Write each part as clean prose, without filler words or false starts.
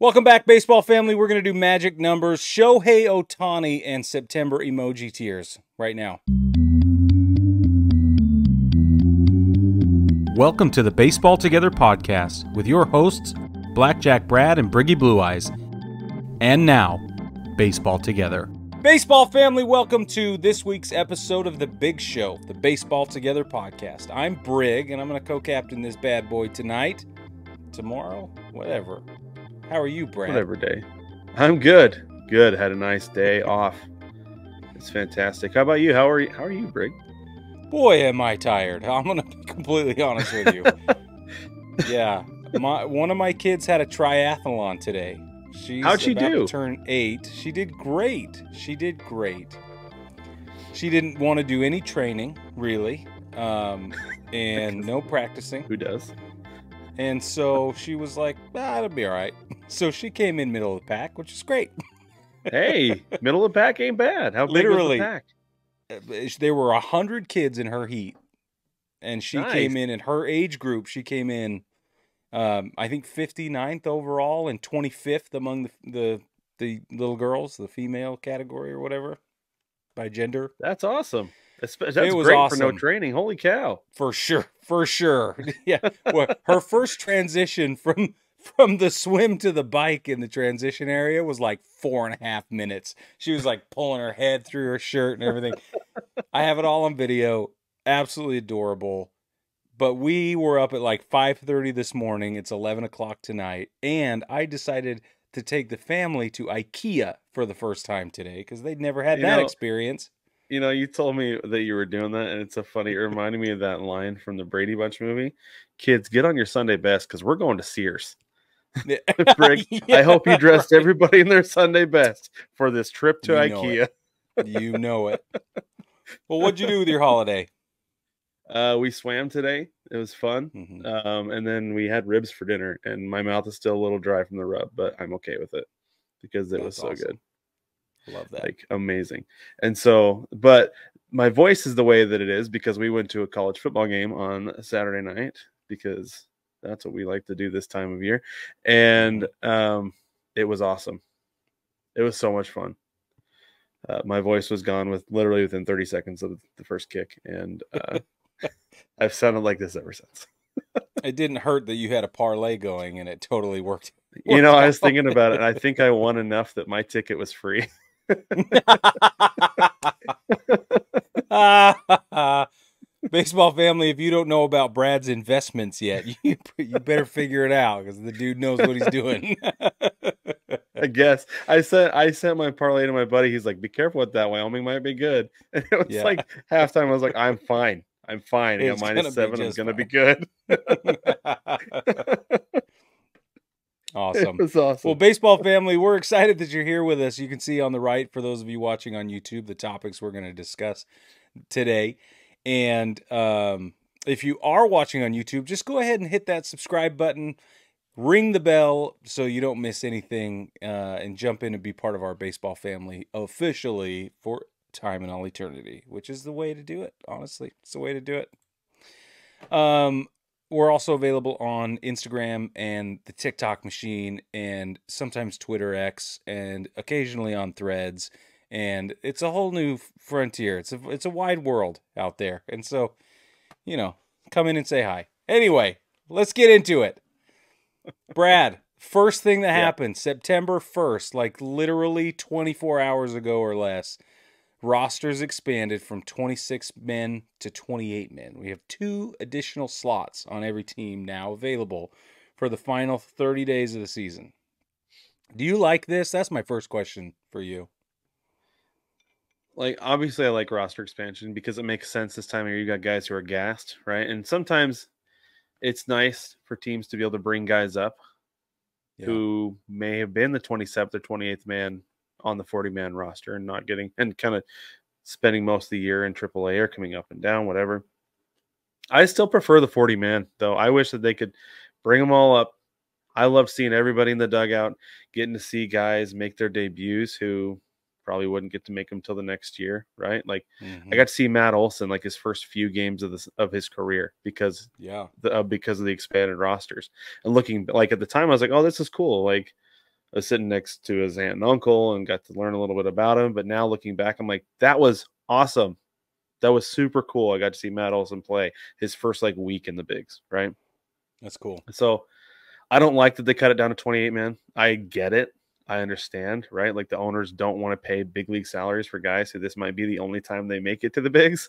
Welcome back, baseball family. We're going to do magic numbers, Shohei Ohtani, and September emoji tears right now. Welcome to the Baseball Together podcast with your hosts, Blackjack Brad and Briggy Blue Eyes. And now, Baseball Together. Baseball family, welcome to this week's episode of The Big Show, the Baseball Together podcast. I'm Brig, and I'm going to co-captain this bad boy tonight, tomorrow, whatever. How are you, Brad? Whatever day. I'm good. Good. Had a nice day off. It's fantastic. How about you? How are you, Brig? Boy, am I tired. I'm going to be completely honest with you. Yeah. One of my kids had a triathlon today. How'd she do? To turn 8. She did great. She didn't want to do any training, really, and no practicing. Who does? And so she was like, it'll be all right. So she came in middle of the pack, which is great. Hey, middle of the pack ain't bad. How big was the pack? There were 100 kids in her heat. And she came in her age group. She came in, I think, 59th overall and 25th among the little girls, the female category or whatever, by gender. That's awesome. That's great awesome. For no training. Holy cow. For sure. Yeah. Well, her first transition from the swim to the bike in the transition area was like 4.5 minutes. She was like pulling her head through her shirt and everything. I have it all on video. Absolutely adorable. But we were up at like 5:30 this morning. It's 11 o'clock tonight. And I decided to take the family to IKEA for the first time today because they'd never had that experience. You know, you told me that you were doing that, and it's it reminded me of that line from the Brady Bunch movie. Kids, get on your Sunday best because we're going to Sears. Brig, yeah, I hope you dressed everybody in their Sunday best for this trip to IKEA. You know it. Well, what'd you do with your holiday? We swam today. It was fun. Mm-hmm. And then we had ribs for dinner, and my mouth is still a little dry from the rub, but I'm okay with it because it was so awesome. Good. Love that. Like, amazing. And so, but my voice is the way that it is because we went to a college football game on Saturday night because that's what we like to do this time of year. And it was awesome. It was so much fun. My voice was gone literally within 30 seconds of the first kick. And I've sounded like this ever since. It didn't hurt that you had a parlay going and it totally worked. You know, I was thinking about it, and I think I won enough that my ticket was free. Baseball family, if you don't know about Brad's investments yet, you better figure it out because the dude knows what he's doing. I guess I sent my parlay to my buddy. He's like, "Be careful with that. Wyoming might be good." And it was like halftime. I was like, "I'm fine. I got -7. I'm gonna be good." Awesome. It was awesome. Well, baseball family, we're excited that you're here with us. You can see on the right, for those of you watching on YouTube, the topics we're going to discuss today. And if you are watching on YouTube, just go ahead and hit that subscribe button, ring the bell so you don't miss anything, and jump in and be part of our baseball family officially for time and all eternity, which is the way to do it. Honestly, it's the way to do it. We're also available on Instagram and the TikTok machine and sometimes Twitter X and occasionally on Threads. And it's a whole new frontier. It's a wide world out there. And so, come in and say hi. Anyway, let's get into it. Brad, first thing that happened, September 1st, like literally 24 hours ago or less, rosters expanded from 26 men to 28 men. We have 2 additional slots on every team now available for the final 30 days of the season. Do you like this? That's my first question for you. Like, obviously I like roster expansion because it makes sense this time of year. You got guys who are gassed, right? And sometimes it's nice for teams to be able to bring guys up who may have been the 27th or 28th man on the 40-man roster and not getting and kind of spending most of the year in AAA or coming up and down, whatever. I still prefer the 40-man, though. I wish that they could bring them all up. I love seeing everybody in the dugout, getting to see guys make their debuts who probably wouldn't get to make them till the next year, right? Like I got to see Matt Olson like his first few games of his career because of the expanded rosters. And looking like at the time, I was like, oh, this is cool. Like I was sitting next to his aunt and uncle and got to learn a little bit about him. But now looking back, I'm like, that was awesome. That was super cool. I got to see Matt Olson play his first like week in the bigs, right? That's cool. So I don't like that they cut it down to 28, man. I get it. I understand, right? Like the owners don't want to pay big league salaries for guys who this might be the only time they make it to the bigs.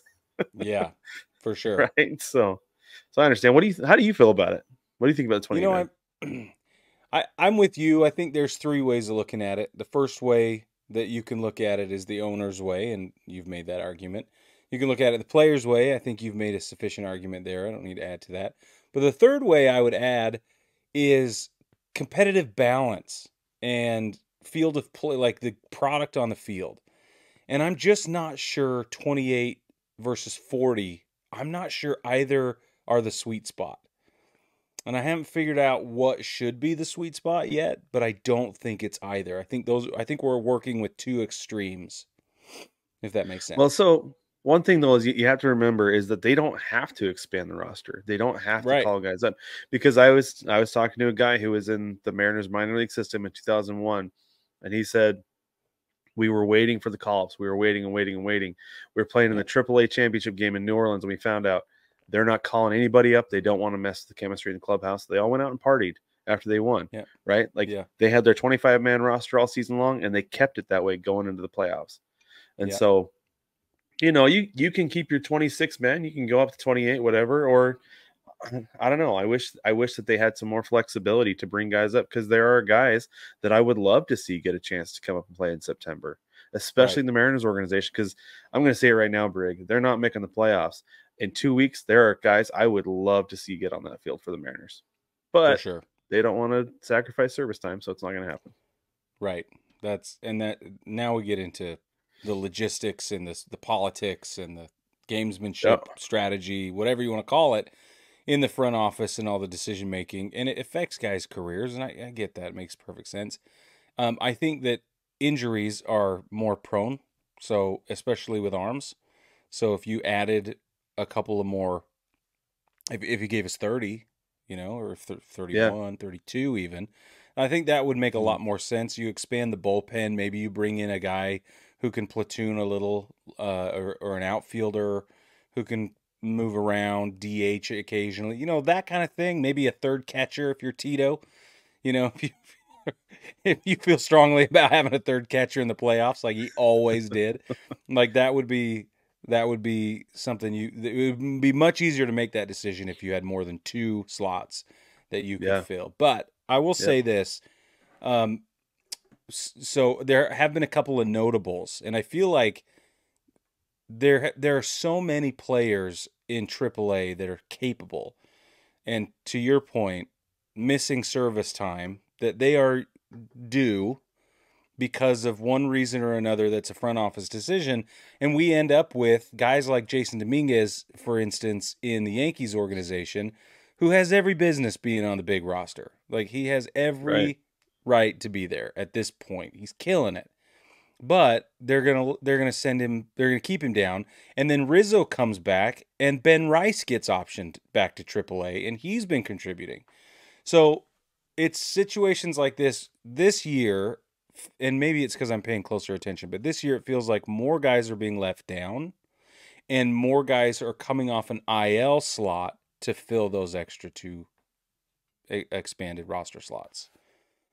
Yeah, for sure. Right. So I understand. How do you feel about it? What do you think about the 28 man? I'm with you. I think there's three ways of looking at it. The first way that you can look at it is the owner's way, and you've made that argument. You can look at it the player's way. I think you've made a sufficient argument there. I don't need to add to that. But the third way I would add is competitive balance and field of play, like the product on the field. And I'm just not sure 28 versus 40. I'm not sure either are the sweet spot. And I haven't figured out what should be the sweet spot yet, but I don't think it's either. I think we're working with two extremes, if that makes Well, sense. so one thing though is you have to remember is that they don't have to expand the roster. They don't have to Right. call guys up because I was talking to a guy who was in the Mariners minor league system in 2001, and he said we were waiting for the call-ups. We were waiting and waiting and waiting. We were playing in the AAA championship game in New Orleans, and we found out they're not calling anybody up. They don't want to mess with the chemistry in the clubhouse. They all went out and partied after they won, Yeah. right? Like Yeah. they had their 25-man roster all season long, and they kept it that way going into the playoffs. And Yeah. so, you can keep your 26 men. You can go up to 28, whatever, or I don't know. I wish that they had some more flexibility to bring guys up because there are guys that I would love to see get a chance to come up and play in September, especially Right. in the Mariners organization. Because I'm going to say it right now, Brig, they're not making the playoffs in 2 weeks. There are guys I would love to see get on that field for the Mariners, For but sure. they don't want to sacrifice service time, so it's not going to happen. Right. That now we get into the logistics and the politics and the gamesmanship Yep. strategy, whatever you want to call it, in the front office and all the decision making, and it affects guys' careers. And I get that; it makes perfect sense. I think that injuries are more prone, so especially with arms. So if you added a couple of more, if you gave us 30, or Yeah. 31, 32 even, I think that would make a lot more sense. You expand the bullpen. Maybe you bring in a guy who can platoon a little, or an outfielder who can move around, DH occasionally, that kind of thing. Maybe a third catcher if you're Tito, if you if you feel strongly about having a third catcher in the playoffs like he always did, like that would be something it would be much easier to make that decision if you had more than two slots that you could Yeah. fill. But I will say Yep. this. So there have been a couple of notables, and I feel like there are so many players in AAA that are capable. And to your point, missing service time that they are due because of one reason or another that's a front office decision. And we end up with guys like Jason Dominguez, for instance, in the Yankees organization, who has every business being on the big roster. Like he has every right to be there at this point. He's killing it. But they're gonna send him. They're gonna keep him down, and then Rizzo comes back, and Ben Rice gets optioned back to AAA, and he's been contributing. So it's situations like this year, and maybe it's because I'm paying closer attention, but this year it feels like more guys are being left down, and more guys are coming off an IL slot to fill those extra two expanded roster slots.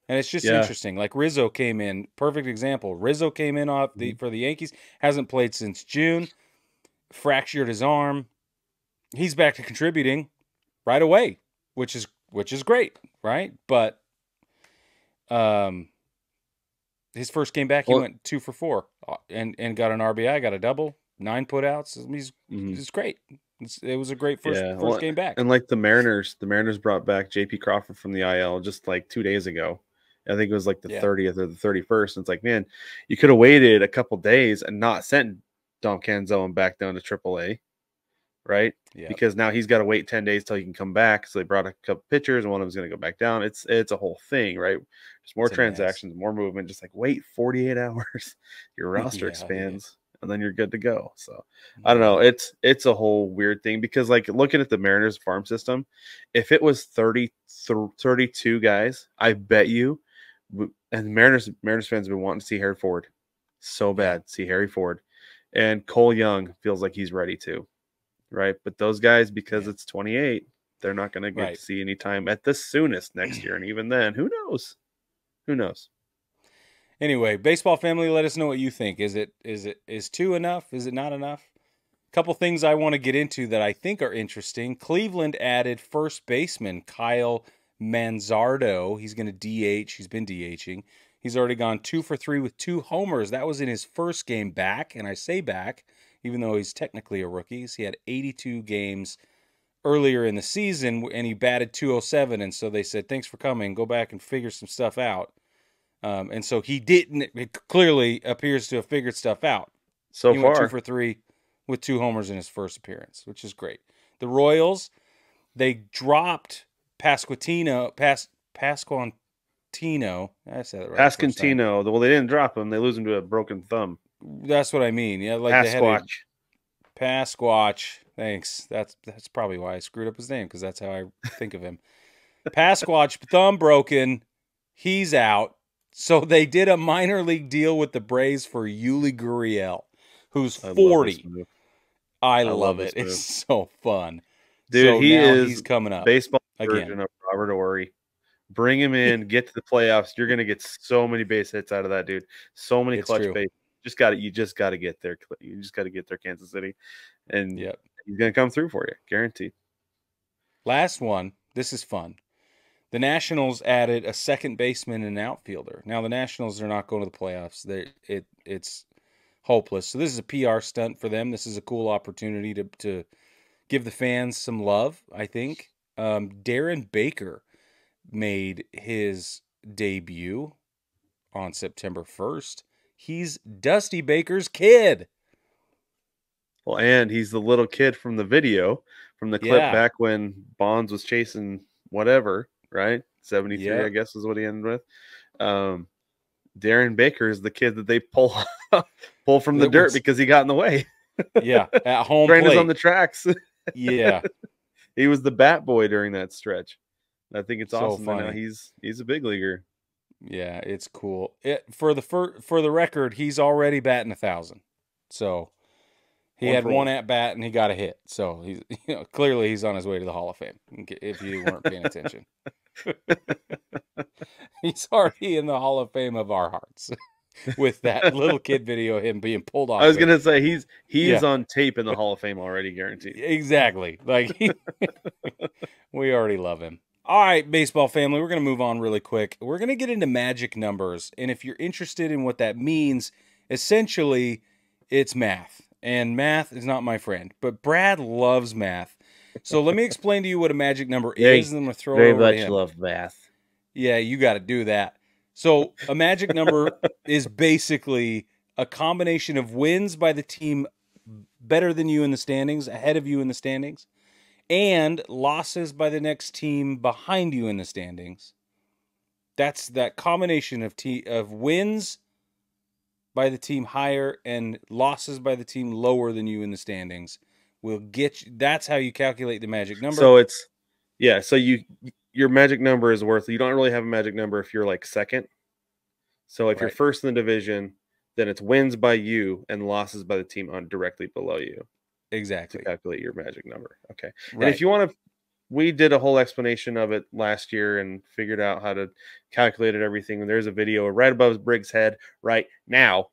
And it's just Yeah. interesting. Like Rizzo came in, perfect example. Rizzo came in for the Yankees, hasn't played since June, fractured his arm. He's back to contributing right away, which is great, right? But his first game back, he went 2 for 4 and got an RBI, got a double, 9 putouts. He's great. It was a great first game back. And like the Mariners brought back JP Crawford from the IL just like 2 days ago. I think it was like the 30th or the 31st. And it's like, man, you could have waited a couple days and not sent Dom Canzone back down to AAA, right? Yeah. Because now he's got to wait 10 days till he can come back. So they brought a couple pitchers, and one of them's going to go back down. It's a whole thing, right? There's more transactions, more movement. Just like wait 48 hours, your roster expands, and then you're good to go. So I don't know. It's a whole weird thing because like looking at the Mariners farm system, if it was 32 guys, I bet you And Mariners fans have been wanting to see Harry Ford so bad. Yeah. See Harry Ford, and Cole Young feels like he's ready to, right? But those guys, because Yeah. it's 28, they're not going to get Right. to see any time at the soonest next year, and even then, who knows? Who knows? Anyway, baseball family, let us know what you think. Is two enough? Is it not enough? Couple things I want to get into that I think are interesting. Cleveland added first baseman Kyle Manzardo. He's going to DH. He's been DHing. He's already gone 2 for 3 with 2 homers. That was in his first game back, and I say back, even though he's technically a rookie. He had 82 games earlier in the season, and he batted 207. And so they said, "Thanks for coming. Go back and figure some stuff out." And so he didn't. It clearly appears to have figured stuff out. So He went 2 far, for 3 with 2 homers in his first appearance, which is great. The Royals, they dropped Pasquantino. I said it right the first time. Pascantino. Well, they didn't drop him; they lose him to a broken thumb. That's what I mean. Yeah, like they had a Pasquatch. Pasquatch. Thanks. That's probably why I screwed up his name, because that's how I think of him. Pasquatch, thumb broken. He's out. So they did a minor league deal with the Braves for Yuli Gurriel, who's I love this 40. move. I I love love it. this move. It's so fun. Dude, So he now is he's coming up baseball again. version of Robert Ory. Bring him in, get to the playoffs. You're gonna get so many base hits out of that dude. So many It's clutch true. base. You just gotta get there. You just gotta get there, Kansas City. And Yep. he's gonna come through for you, guaranteed. Last one. This is fun. The Nationals added a second baseman and an outfielder. Now the Nationals are not going to the playoffs. It's hopeless. So this is a PR stunt for them. This is a cool opportunity to give the fans some love, I think. Darren Baker made his debut on September 1st. He's Dusty Baker's kid. Well, and he's the little kid from the video, from the clip Yeah. back when Bonds was chasing whatever, right? 73, I Yep. guess is what he ended with. Um, Darren Baker is the kid that they pull pull from the That dirt was, because he got in the way. yeah, at home Train is on plate. the tracks. Yeah. He was the bat boy during that stretch. I think it's So awesome that now funny. he's a big leaguer. Yeah, it's cool. For the record, he's already batting 1,000. So he One had for one one. at bat and he got a hit. So he's clearly he's on his way to the Hall of Fame. If you weren't paying attention, he's already in the Hall of Fame of our hearts with that little kid video of him being pulled I off was the. gonna say he's Yeah, on tape in the Hall of Fame already, guaranteed. exactly. Like we already love him. All right, baseball family, we're going to move on really quick. We're going to get into magic numbers. And if you're interested in what that means, essentially, it's math. And math is not my friend, but Brad loves math. So let me explain to you what a magic number is, and I'm going to throw it over to him. love math. Yeah, you got to do that. So a magic number is basically a combination of wins by the team better than you in the standings, ahead of you in the standings, and losses by the next team behind you in the standings. That's that combination of wins by the team higher and losses by the team lower than you in the standings will get you. That's how you calculate the magic number. So it's so your magic number is worth. You don't really have a magic number if you're like second. So if you're Right. first in the division, then it's wins by you and losses by the team on directly below you to Exactly. calculate your magic number. Okay. Right. And if you want to, we did a whole explanation of it last year and figured out how to calculate it, everything. And there's a video right above Briggs' head right now.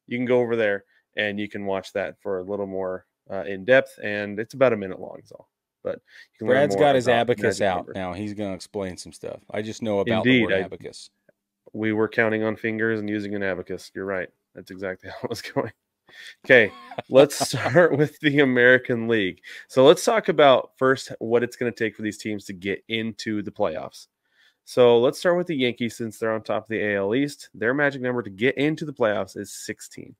You can go over there and you can watch that for a little more in depth. And it's about a minute long, is all. But you can learn Brad's more got his about abacus magic out numbers. now. He's going to explain some stuff. I just know about the Indeed, word abacus. We were counting on fingers and using an abacus. You're right. That's exactly how it was going. Okay, let's start with the American League. So let's talk about first what it's going to take for these teams to get into the playoffs. So let's start with the Yankees since they're on top of the AL East. Their magic number to get into the playoffs is 16.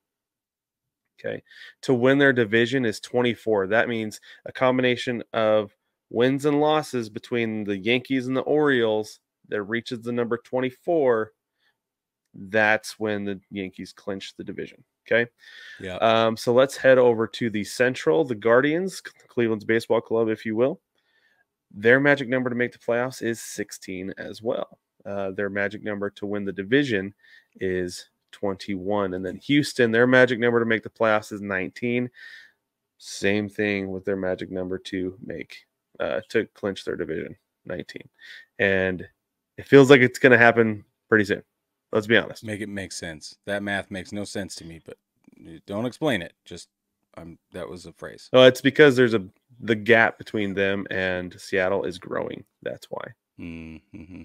Okay, to win their division is 24. That means a combination of wins and losses between the Yankees and the Orioles that reaches the number 24. That's when the Yankees clinch the division. Okay. Yeah. So let's head over to the Central, the Guardians, Cleveland's baseball club, if you will. Their magic number to make the playoffs is 16 as well. their magic number to win the division is 21. And then Houston, their magic number to make the playoffs is 19. Same thing with their magic number to clinch their division, 19. And it feels like it's going to happen pretty soon. Let's be honest. Make it make sense. That math makes no sense to me, but don't explain it. Just that was a phrase. Oh, it's because the gap between them and Seattle is growing. That's why. Mm-hmm.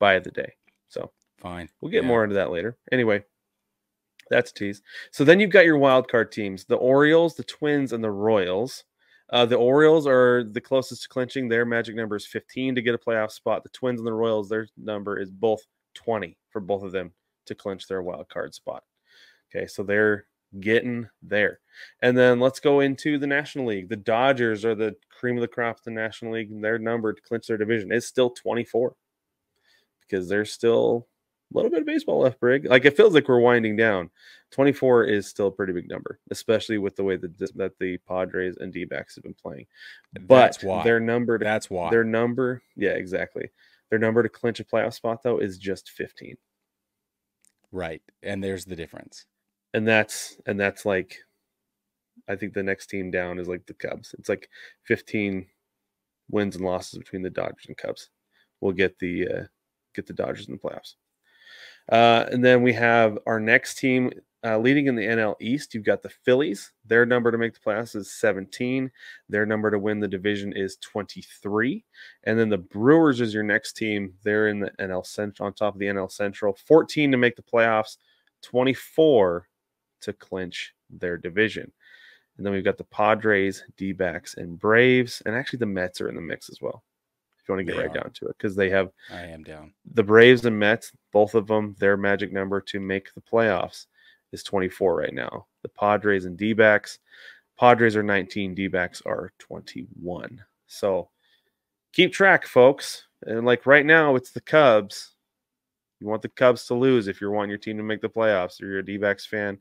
By the day. So fine. We'll get more into that later. Anyway, that's a tease. So then you've got your wild card teams: the Orioles, the Twins, and the Royals. The Orioles are the closest to clinching. Their magic number is 15 to get a playoff spot. The Twins and the Royals, their number is both 20 for both of them to clinch their wild card spot. Okay, so they're getting there. And then let's go into the National League. The Dodgers are the cream of the crop of the National League, and their number to clinch their division is still 24 because there's still a little bit of baseball left, Brig. Like, it feels like we're winding down. 24 is still a pretty big number, especially with the way that the Padres and D-backs have been playing. But that's why. Yeah, exactly. Their number to clinch a playoff spot, though, is just 15. Right. And there's the difference. And that's like, I think the next team down is like the Cubs. It's like 15 wins and losses between the Dodgers and Cubs. We'll get the Dodgers in the playoffs. And then we have our next team leading in the NL East. You've got the Phillies. Their number to make the playoffs is 17. Their number to win the division is 23. And then the Brewers is your next team. They're in the NL Central, on top of the NL Central. 14 to make the playoffs, 24 to clinch their division. And then we've got the Padres, D-backs, and Braves. And actually the Mets are in the mix as well, if you want to get down to it, because they have I am down. The Braves and Mets, both of them, their magic number to make the playoffs is 24 right now. The Padres and D-backs, Padres are 19, D-backs are 21. So keep track, folks. And like right now, it's the Cubs. You want the Cubs to lose if you're wanting your team to make the playoffs, or you're a D-backs fan.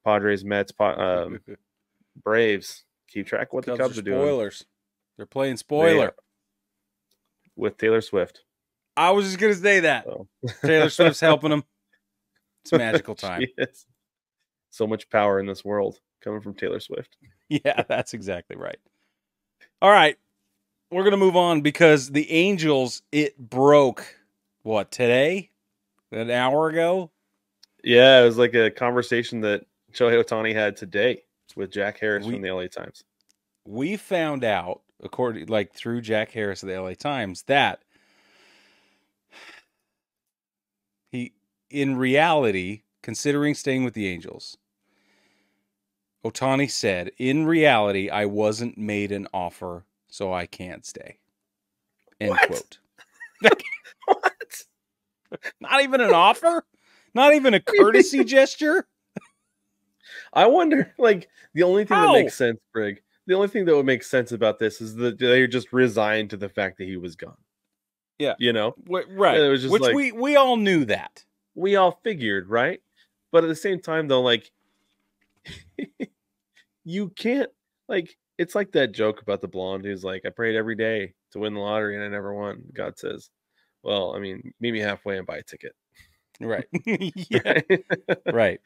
Padres, Mets, Braves. Keep track of what the Cubs are doing. Spoilers. They're playing spoiler. With Taylor Swift. I was just going to say that. So. Taylor Swift's helping them. It's magical time. So much power in this world coming from Taylor Swift. Yeah, that's exactly right. All right. We're going to move on because the Angels, it broke, today? An hour ago? Yeah, it was like a conversation that Shohei Ohtani had today with Jack Harris from the LA Times. We found out, through Jack Harris of the LA Times, that he, in reality, considering staying with the Angels, Ohtani said, in reality, I wasn't made an offer, so I can't stay. End quote. What? Not even an offer? Not even a courtesy gesture? I wonder, the only thing that makes sense, Brig, the only thing that would make sense about this is that they just resigned to the fact that he was gone. Yeah. You know? Right. It was just we all knew that. We all figured, right? But at the same time, though, you can't, it's like that joke about the blonde who's like, I prayed every day to win the lottery and I never won. God says, well, I mean, meet me halfway and buy a ticket. Right. Yeah. Right.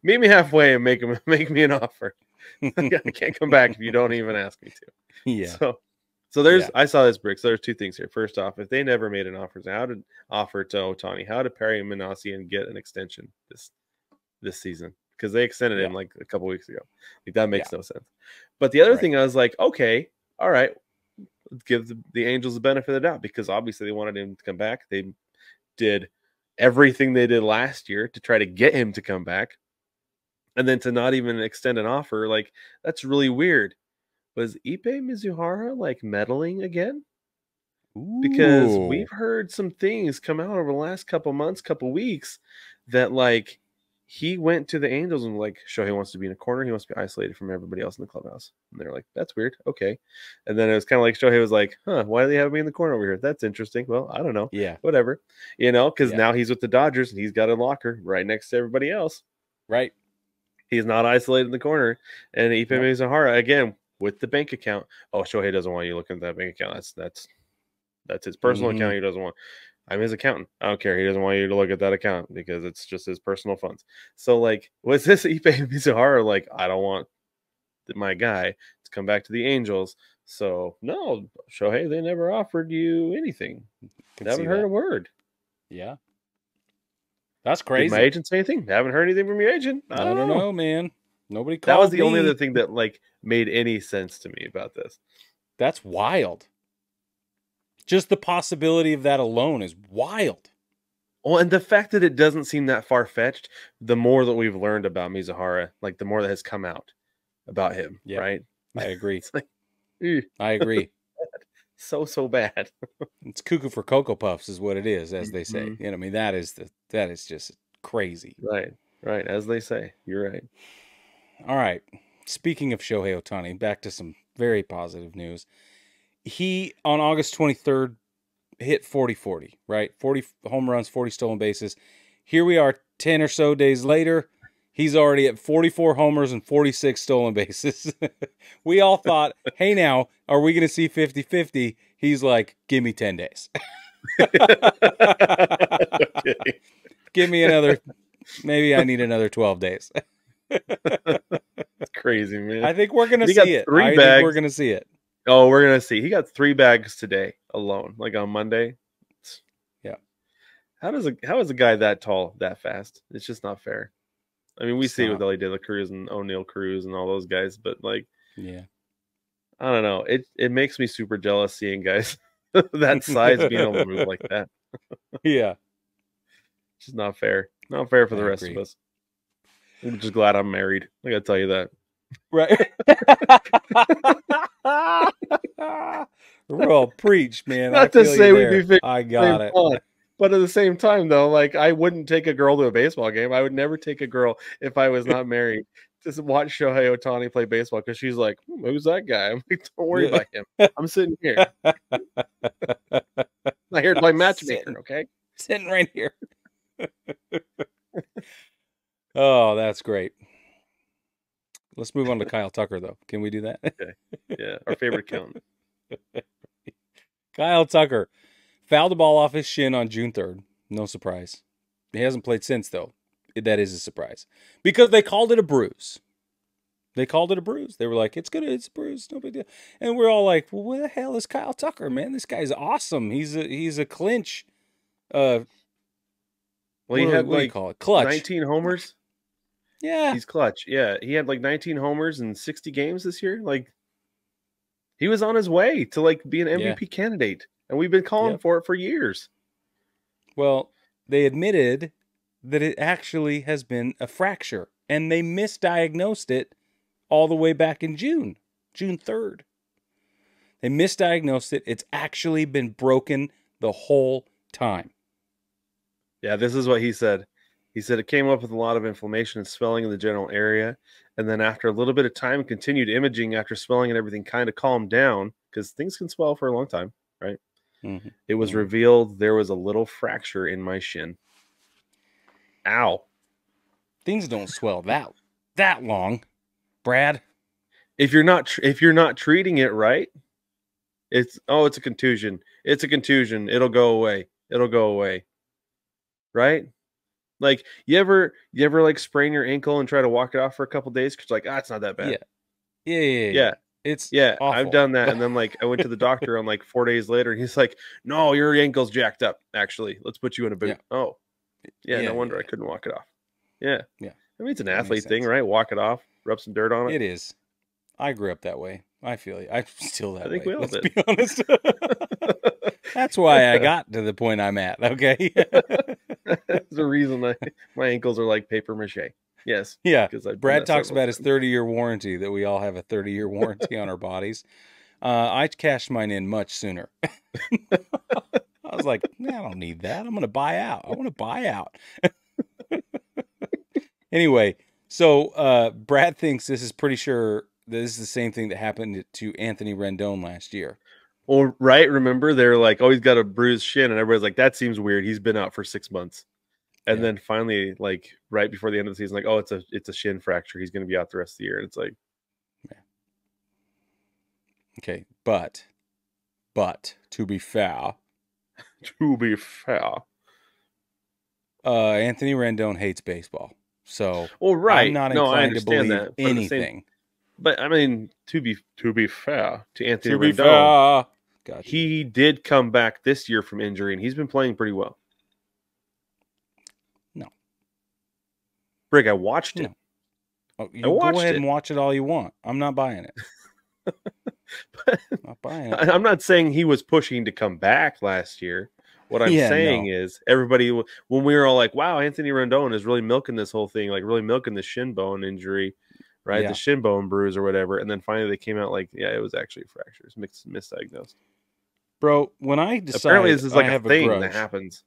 Meet me halfway and make me an offer. I can't come back if you don't even ask me to. Yeah. So there's, I saw this, Brick. So there's two things here. First off, if they never made an offer, how did offer to Ohtani? How did Perry Minasian get an extension this season? Because they extended him a couple weeks ago. That makes no sense. But the other thing, I was like, okay, all right, let's give the Angels the benefit of the doubt, because obviously they wanted him to come back. They did everything they did last year to try to get him to come back, and then to not even extend an offer, that's really weird. Was Ipe Mizuhara meddling again? Ooh. Because we've heard some things come out over the last couple months, couple weeks, that he went to the Angels and Shohei wants to be in a corner. He wants to be isolated from everybody else in the clubhouse. And they're like, that's weird. Okay. And then it was kind of like Shohei was like, why do they have me in the corner over here? That's interesting. Well, I don't know. Yeah. Whatever. Because now he's with the Dodgers and he's got a locker right next to everybody else. Right. He's not isolated in the corner. And Ipe Mizuhara, again, with the bank account. Oh, Shohei doesn't want you looking at that bank account. That's his personal account. He doesn't want. I'm his accountant. I don't care. He doesn't want you to look at that account because it's just his personal funds. So, like, was this Ipe Mizuhara like, I don't want my guy to come back to the Angels? So, no, Shohei, they never offered you anything. Can Haven't see heard that. a word. Yeah. That's Did my crazy. agent say anything? Haven't heard anything from your agent. I don't know. know, man. Nobody That was called the only me. other thing that like made any sense to me about this. That's wild. Just the possibility of that alone is wild. Well, and the fact that it doesn't seem that far-fetched, the more that we've learned about Mizuhara, like the more that has come out about him, Yep. right? I agree. It's like, I agree. so bad. It's cuckoo for Cocoa Puffs is what it is, as they say. Mhm. You know, I mean, that is just crazy. Right, as they say. You're right. All right. Speaking of Shohei Ohtani, back to some very positive news. He, on August 23rd, hit 40-40, right? 40 home runs, 40 stolen bases. Here we are 10 or so days later. He's already at 44 homers and 46 stolen bases. We all thought, hey, now, are we going to see 50-50? He's like, give me 10 days. Okay. Give me another, maybe I need another 12 days. It's crazy, man. I think we're going to He got see it. 3 I think we're bags. going to see it. Oh, we're gonna see. He got 3 bags today alone, like on Monday. Yeah. How is a guy that tall that fast? It's just not fair. I mean, we It's see it not. with Ellie De La Cruz and O'Neal Cruz and all those guys, but like, Yeah. I don't know. It makes me super jealous seeing guys that size being able to move like that. Yeah. It's just not fair. Not fair for I the rest of agree. us. I'm just glad I'm married. I gotta tell you that. Right. Well, preach, man. I Not to feel you say we'd be there. fixing I the same got it. pond, but at the same time, though, like I wouldn't take a girl to a baseball game. I would never take a girl if I was not married to watch Shohei Ohtani play baseball because she's like, "Who's that guy?" I'm like, "Don't worry Yeah. about him. I'm sitting here. I'm not here to play matchmaker." sitting, Okay. sitting right here. Oh, that's great. Let's move on to Kyle Tucker, though. Can we do that? Okay. Yeah, our favorite accountant. Kyle Tucker fouled the ball off his shin on June 3rd. No surprise. He hasn't played since, though. That is a surprise. Because they called it a bruise. They called it a bruise. They were like, it's good, it's a bruise, no big deal. And we're all like, well, where the hell is Kyle Tucker, man? This guy's awesome. He's a clinch. Well, he had What do you like call it? Clutch. 19 homers. Yeah. He's clutch. Yeah, he had like 19 homers in 60 games this year. Like he was on his way to like be an MVP candidate, and we've been calling for it for years. Well, they admitted that it actually has been a fracture, and they misdiagnosed it all the way back in June 3rd. They misdiagnosed it. It's actually been broken the whole time. Yeah, this is what he said. He said it came up with a lot of inflammation and swelling in the general area. And then after a little bit of time, continued imaging after swelling and everything kind of calmed down because things can swell for a long time, right? Mm-hmm. It was revealed there was a little fracture in my shin. Ow. Things don't swell that long, Brad. If you're not treating it right, it's a contusion. It's a contusion. It'll go away. It'll go away. Right? Like you ever like sprain your ankle and try to walk it off for a couple days because like it's not that bad. Yeah. It's awful. I've done that, and then like I went to the doctor on like 4 days later, and he's like, "No, your ankle's jacked up. Actually, let's put you in a boot." Yeah. Oh, yeah, no wonder I couldn't walk it off. Yeah, yeah. I mean it's an athlete thing, right? Walk it off, rub some dirt on it. It is. I grew up that way. I feel you. I'm still that way. I think we all Let's did. be honest. That's why I got to the point I'm at. Okay. That's the reason my ankles are like paper mache. Yes. Yeah. Brad talks about his 30-year warranty, that we all have a 30-year warranty on our bodies. I cashed mine in much sooner. I was like, I don't need that. I'm going to buy out. I want to buy out. Anyway, so Brad thinks this is pretty sure this is the same thing that happened to Anthony Rendon last year. Well, right. Remember, they're like, "Oh, he's got a bruised shin," and everybody's like, "That seems weird. He's been out for 6 months." And then finally, like right before the end of the season, like, "Oh, it's a shin fracture. He's going to be out the rest of the year." And it's like, okay, but to be fair, To be fair. Anthony Rendon hates baseball. So Well, I'm right. not No, I inclined to understand believe that. But at the same, anything. but I mean, to be fair to Anthony To be Rendon, fair. Gotcha. he did come back this year from injury, and he's been playing pretty well. No. Brig, I watched it. No. Oh, I you watched go ahead it. and watch it all you want. I'm not buying it. Not buying it. I'm not saying he was pushing to come back last year. What I'm Yeah, saying no. is everybody, when we were all like, wow, Anthony Rendon is really milking this whole thing, like really milking the shin bone injury, right? Yeah. The shin bone bruise or whatever. And then finally they came out like, yeah, it was actually fractures, misdiagnosed. Bro, when I decide Apparently this is like I a have thing grudge, that happens.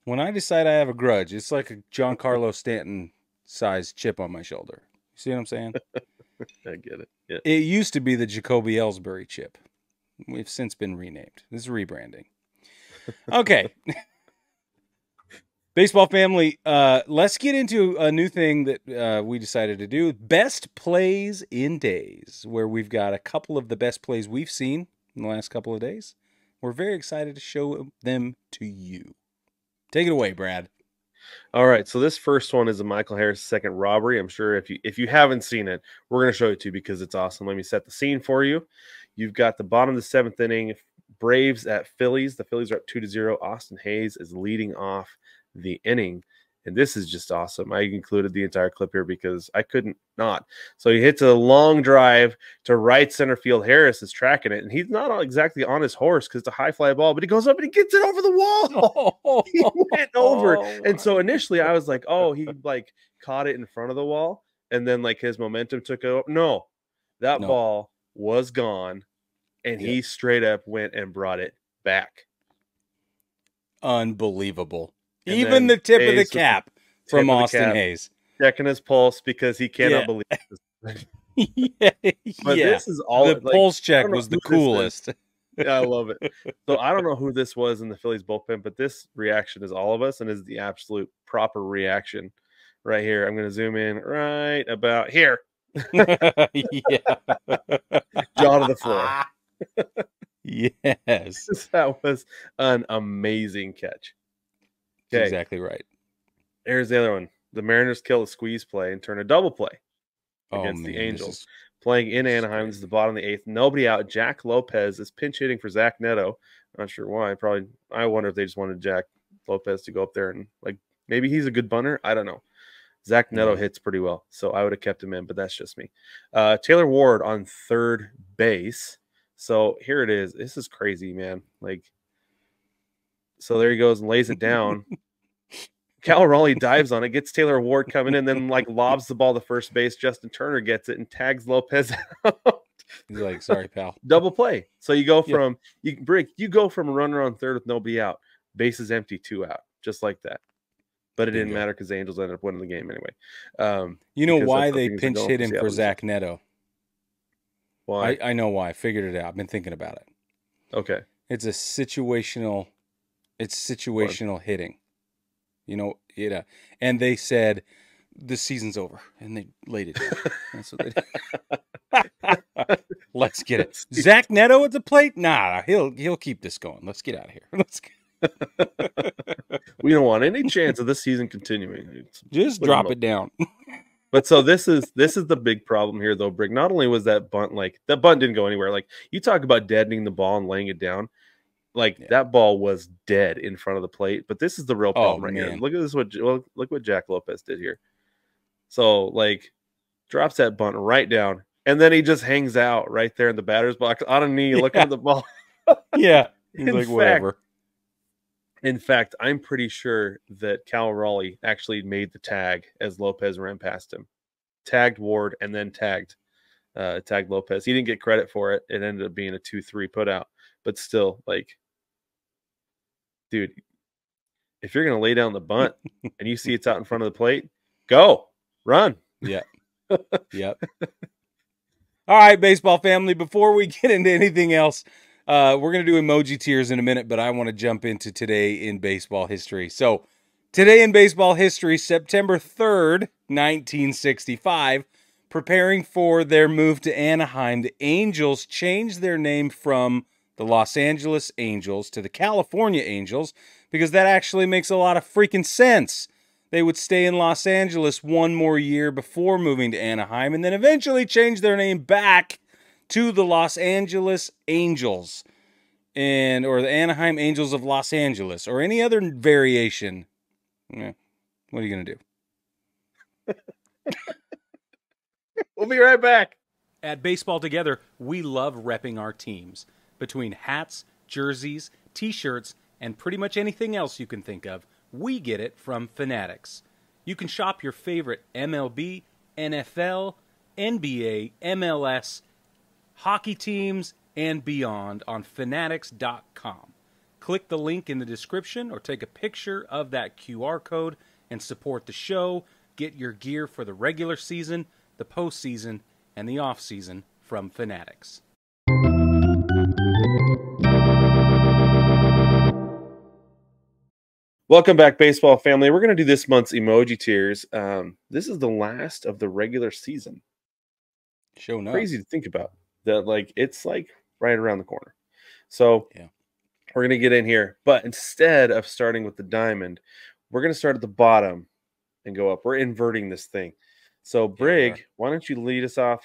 when I decide I have a grudge, it's like a Giancarlo Stanton sized chip on my shoulder. You see what I'm saying? I get it. Yeah. It used to be the Jacoby Ellsbury chip. We've since been renamed. This is rebranding. Okay. Baseball family, let's get into a new thing that we decided to do. Best plays in days, where we've got a couple of the best plays we've seen in the last couple of days. We're very excited to show them to you. Take it away, Brad. All right, so this first one is a Michael Harris second robbery. I'm sure if you haven't seen it, we're going to show it to you because it's awesome. Let me set the scene for you. You've got the bottom of the seventh inning, Braves at Phillies. The Phillies are up 2-0. Austin Hayes is leading off the inning, and this is just awesome. I included the entire clip here because I couldn't not. So he hits a long drive to right center field. Harris is tracking it, and he's not exactly on his horse because it's a high fly ball, but he goes up and he gets it over the wall. He went over. And so initially I was like, oh, he like caught it in front of the wall, and then like his momentum took it up. No, that ball was gone, and he straight up went and brought it back. Unbelievable. And even the tip Hayes of the cap from Austin Hayes. Checking his pulse because he cannot believe this. But this is all the pulse check was the coolest. Yeah, I love it. So I don't know who this was in the Phillies bullpen, but this reaction is all of us and is the absolute proper reaction right here. I'm going to zoom in right about here. Yeah. Jaw to the floor. Yes. That was an amazing catch. Okay. Exactly right. Here's the other one. The Mariners kill a squeeze play and turn a double play against the Angels. Playing in Anaheim. This is the bottom of the eighth. Nobody out. Jack Lopez is pinch hitting for Zach Neto. Not sure why. I wonder if they just wanted Jack Lopez to go up there and like maybe he's a good bunter. I don't know. Zach Neto hits pretty well, so I would have kept him in, but that's just me. Taylor Ward on third base. So here it is. This is crazy, man. Like, so there he goes and lays it down. Cal Raleigh dives on it, gets Taylor Ward coming in, then like lobs the ball to first base. Justin Turner gets it and tags Lopez out. He's like, sorry, pal. Double play. So you go from you go from a runner on third with nobody out, bases empty, 2 out, just like that. But it didn't matter because the Angels ended up winning the game anyway. You know why they pinch hit him for Zach Neto? Why? I know why. I figured it out. I've been thinking about it. Okay. It's situational hitting. You know, and they said the season's over, and they laid it down. That's what they did. Let's get it. Zach Neto at the plate? Nah, he'll keep this going. Let's get out of here. We don't want any chance of this season continuing. Just drop it down. But so this is the big problem here, though, Brig. Not only was that bunt that bunt didn't go anywhere. Like you talk about deadening the ball and laying it down. Like that ball was dead in front of the plate, but this is the real problem here. Look at this. Look what Jack Lopez did here. So like drops that bunt right down, and then he just hangs out right there in the batter's box on a knee, looking at the ball. Yeah, he's like whatever. In fact, I'm pretty sure that Cal Raleigh actually made the tag as Lopez ran past him, tagged Ward, and then tagged Lopez. He didn't get credit for it. It ended up being a 2-3 put out, but still, like, dude, if you're gonna lay down the bunt and you see it's out in front of the plate, go run. Yeah. Yep. All right, baseball family. Before we get into anything else, we're going to do emoji tears in a minute, but I want to jump into today in baseball history. So today in baseball history, September 3rd, 1965, preparing for their move to Anaheim, the Angels changed their name from the Los Angeles Angels to the California Angels because that actually makes a lot of freaking sense. They would stay in Los Angeles one more year before moving to Anaheim and then eventually change their name back to the Los Angeles Angels or the Anaheim Angels of Los Angeles or any other variation. Yeah. What are you going to do? We'll be right back. At Baseball Together, we love repping our teams. Between hats, jerseys, t-shirts, and pretty much anything else you can think of, we get it from Fanatics. You can shop your favorite MLB, NFL, NBA, MLS, hockey teams, and beyond on fanatics.com. Click the link in the description or take a picture of that QR code and support the show. Get your gear for the regular season, the postseason, and the off-season from Fanatics. Welcome back, baseball family. We're going to do this month's emoji tiers. This is the last of the regular season. Show nuts. Crazy to think about that. Like it's like right around the corner. So we're going to get in here, but instead of starting with the diamond, we're going to start at the bottom and go up. We're inverting this thing. So Brig, why don't you lead us off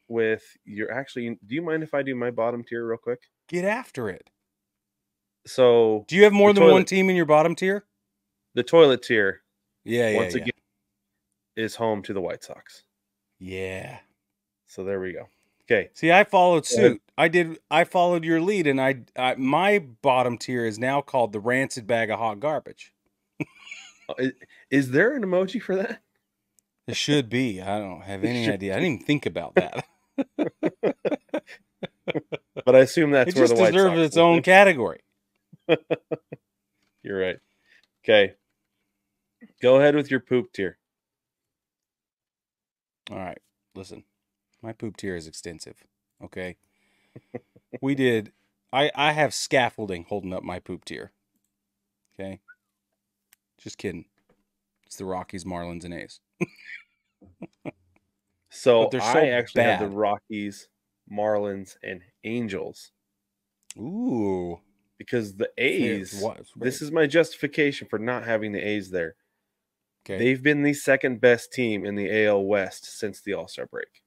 with your do you mind if I do my bottom tier real quick? Get after it. So do you have more than one team in your bottom tier? The toilet tier, once again, is home to the White Sox. Yeah. So there we go. Okay. See, I followed suit. I followed your lead, and I my bottom tier is now called the rancid bag of hot garbage. Is there an emoji for that? It should be. I don't have any idea. I didn't even think about that. But I assume that's where the White Sox deserves its own category. You're right. Okay. Go ahead with your poop tier. All right. Listen, my poop tier is extensive. Okay. I have scaffolding holding up my poop tier. Okay. Just kidding. It's the Rockies, Marlins, and A's. So I actually have the Rockies, Marlins, and Angels. Ooh. Because the A's, this is my justification for not having the A's there. Okay. They've been the second best team in the AL West since the All-Star break.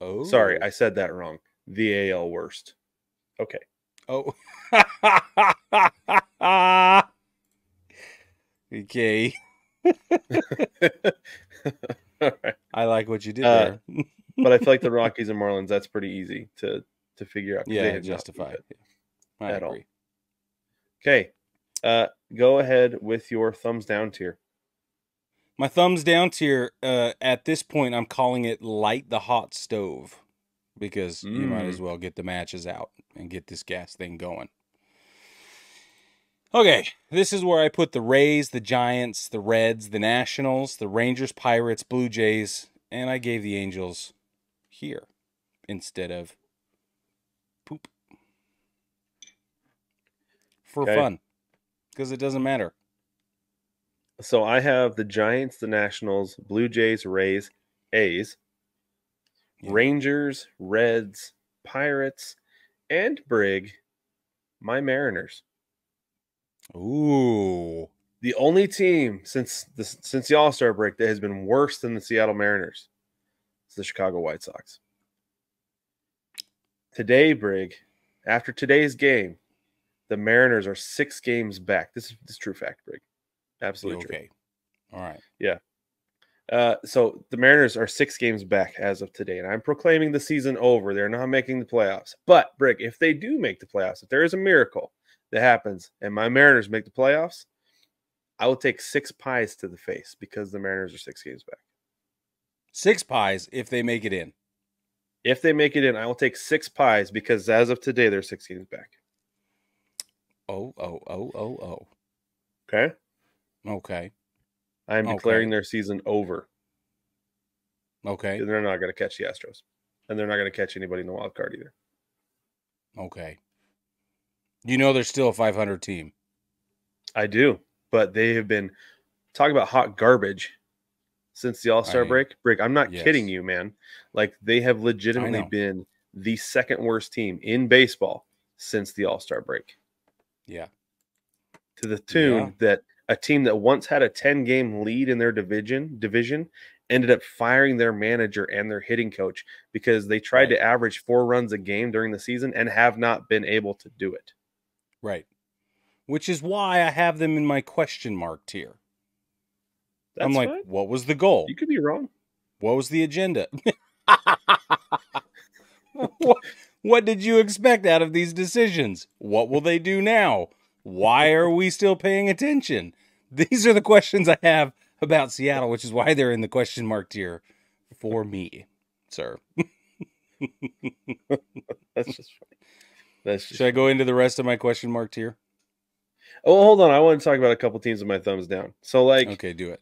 Oh. Sorry, I said that wrong. The AL worst. Okay. Oh. Okay. All right. I like what you did there. But I feel like the Rockies and Marlins, that's pretty easy to figure out. Yeah, justify it. I agree. All. Okay. Go ahead with your thumbs down tier. My thumbs down tier, at this point, I'm calling it light the hot stove because you might as well get the matches out and get this gas thing going. Okay, this is where I put the Rays, the Giants, the Reds, the Nationals, the Rangers, Pirates, Blue Jays, and I gave the Angels here instead of poop. For fun, because it doesn't matter. So I have the Giants, the Nationals, Blue Jays, Rays, A's, Rangers, Reds, Pirates, and Brig, my Mariners. Ooh. The only team since the All-Star break that has been worse than the Seattle Mariners is the Chicago White Sox. Today, Brig, after today's game, the Mariners are 6 games back. This is true fact, Brig. Absolutely true. Okay. All right. Yeah. So the Mariners are 6 games back as of today, and I'm proclaiming the season over. They're not making the playoffs. But, Brig, if they do make the playoffs, if there is a miracle that happens and my Mariners make the playoffs, I will take 6 pies to the face because the Mariners are 6 games back. 6 pies if they make it in. If they make it in, I will take 6 pies because as of today, they're 6 games back. Oh. Okay? Okay. I'm declaring their season over. Okay. They're not going to catch the Astros. And they're not going to catch anybody in the wild card either. Okay. You know they're still a 500 team. I do. But they have been talking about hot garbage since the All-Star break. Brig, I'm not kidding you, man. Like, they have legitimately been the second worst team in baseball since the All-Star break. Yeah. To the tune that a team that once had a 10-game lead in their division ended up firing their manager and their hitting coach because they tried to average 4 runs a game during the season and have not been able to do it. Right. Which is why I have them in my question mark tier. I'm like, fine. What was the goal? You could be wrong. What was the agenda? What did you expect out of these decisions? What will they do now? Why are we still paying attention? These are the questions I have about Seattle, which is why they're in the question mark tier for me, sir. That's just funny. Should I go into the rest of my question mark tier? Oh, hold on. I want to talk about a couple teams with my thumbs down. So, like, okay, do it.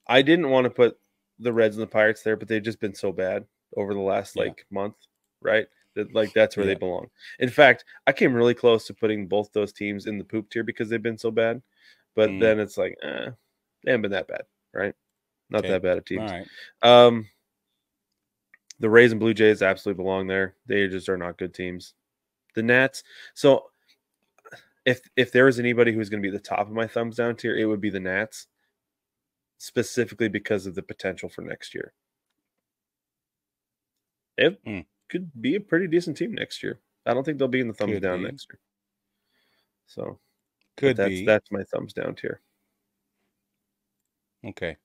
I didn't want to put the Reds and the Pirates there, but they've just been so bad over the last month, right? That that's where they belong. In fact, I came really close to putting both those teams in the poop tier because they've been so bad. But then it's like, they haven't been that bad, right? Not that bad of teams. All right. The Rays and Blue Jays absolutely belong there. They just are not good teams. The Nats. So if there was anybody who's going to be the top of my thumbs down tier, it would be the Nats, specifically because of the potential for next year. It could be a pretty decent team next year. I don't think they'll be in the thumbs down next year. So that's my thumbs down tier. Okay.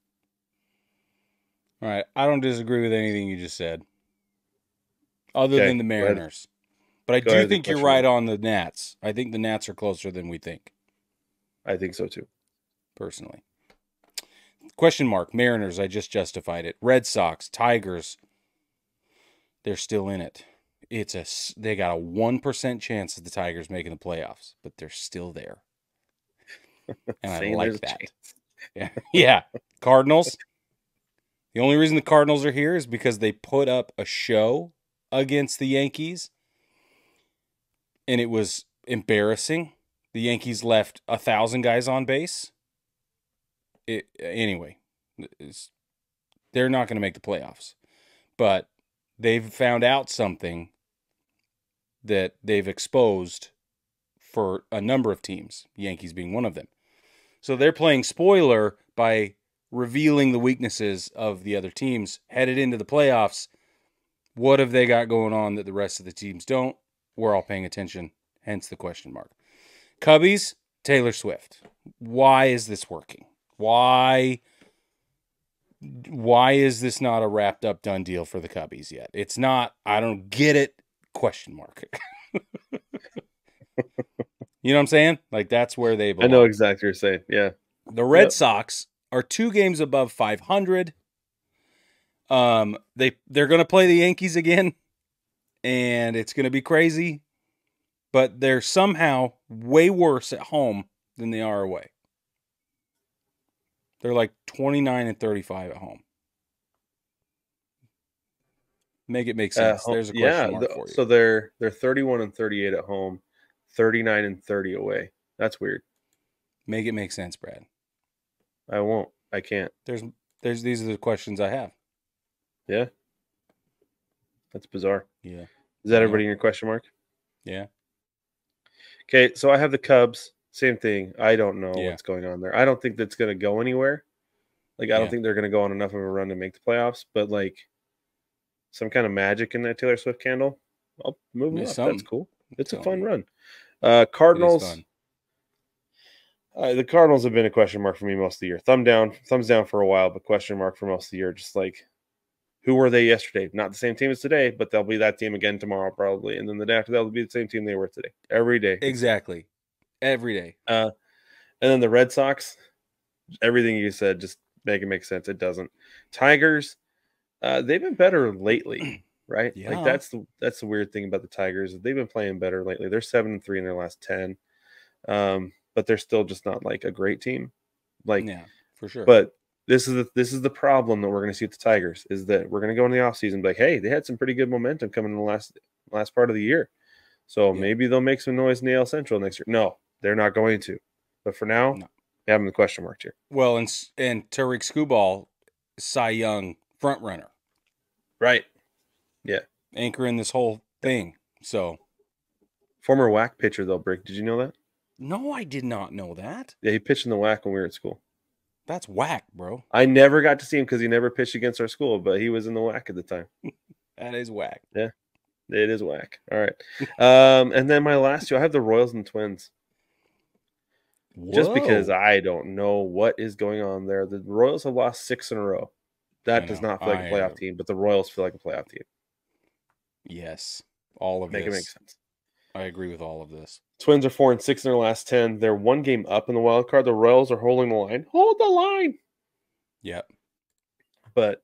All right. I don't disagree with anything you just said. Other than the Mariners. But I do think you're right on the Nats. I think the Nats are closer than we think. I think so too. Personally. Question mark. Mariners. I just justified it. Red Sox. Tigers. They're still in it. They got a 1% chance of the Tigers making the playoffs, but they're still there. And I like that. Yeah. Cardinals. The only reason the Cardinals are here is because they put up a show against the Yankees, and it was embarrassing. The Yankees left 1,000 guys on base. Anyway, they're not going to make the playoffs, but they've found out something that they've exposed for a number of teams, Yankees being one of them. So they're playing spoiler by revealing the weaknesses of the other teams headed into the playoffs. What have they got going on that the rest of the teams don't? We're all paying attention, hence the question mark. Cubbies, Taylor Swift. Why is this working? Why is this not a wrapped up done deal for the Cubbies yet? It's not. I don't get it. Question mark. You know what I'm saying? Like, that's where they belong. I know exactly what you're saying. Yeah. The Red Sox are 2 games above 500. They're going to play the Yankees again, and it's going to be crazy, but they're somehow way worse at home than they are away. They're like 29-35 at home. Make it make sense. There's a question mark for you. So they're 31-38 at home, 39-30 away. That's weird. Make it make sense, Brad. I won't. I can't. These are the questions I have. Yeah. That's bizarre. Yeah. Is that everybody in your question mark? Yeah. Okay, so I have the Cubs. Same thing. I don't know what's going on there. I don't think that's going to go anywhere. Like, I don't think they're going to go on enough of a run to make the playoffs, but like some kind of magic in that Taylor Swift candle, I'll move them up. That's cool. It's a fun run. Cardinals. The Cardinals have been a question mark for me most of the year. Thumbs down for a while, but question mark for most of the year. Just like, who were they yesterday? Not the same team as today, but they'll be that team again tomorrow probably. And then the day after that will be the same team they were today. Every day. Exactly. Every day. And then the Red Sox, everything you said, just make it make sense. It doesn't. Tigers, they've been better lately, right? Yeah. Like that's the weird thing about the Tigers. They've been playing better lately. They're 7-3 in their last 10. But they're still just not like a great team. Like, yeah, for sure. But this is the problem that we're going to see with the Tigers is that we're going to go in the offseason and be like, hey, they had some pretty good momentum coming in the last part of the year. So maybe they'll make some noise in the AL Central next year. No, they're not going to. But for now, they have them the question mark here. Well, and Tariq Skubal, Cy Young front runner. Right. Yeah. anchoring this whole thing. So, Former WAC pitcher though, Brick. Did you know that? no, I did not know that. Yeah, he pitched in the WAC when we were at school. That's whack, bro. I never got to see him because he never pitched against our school, but he was in the WAC at the time. That is whack. Yeah, it is whack. All right. And then my last two, I have the Royals and Twins. Just because Whoa. I don't know what is going on there. The Royals have lost 6 in a row. That does not feel like a playoff team, but the Royals feel like a playoff team. Yes, all of Make it this. make sense. I agree with all of this. Twins are 4-6 in their last 10. They're 1 game up in the wild card. The Royals are holding the line. Hold the line. Yep. But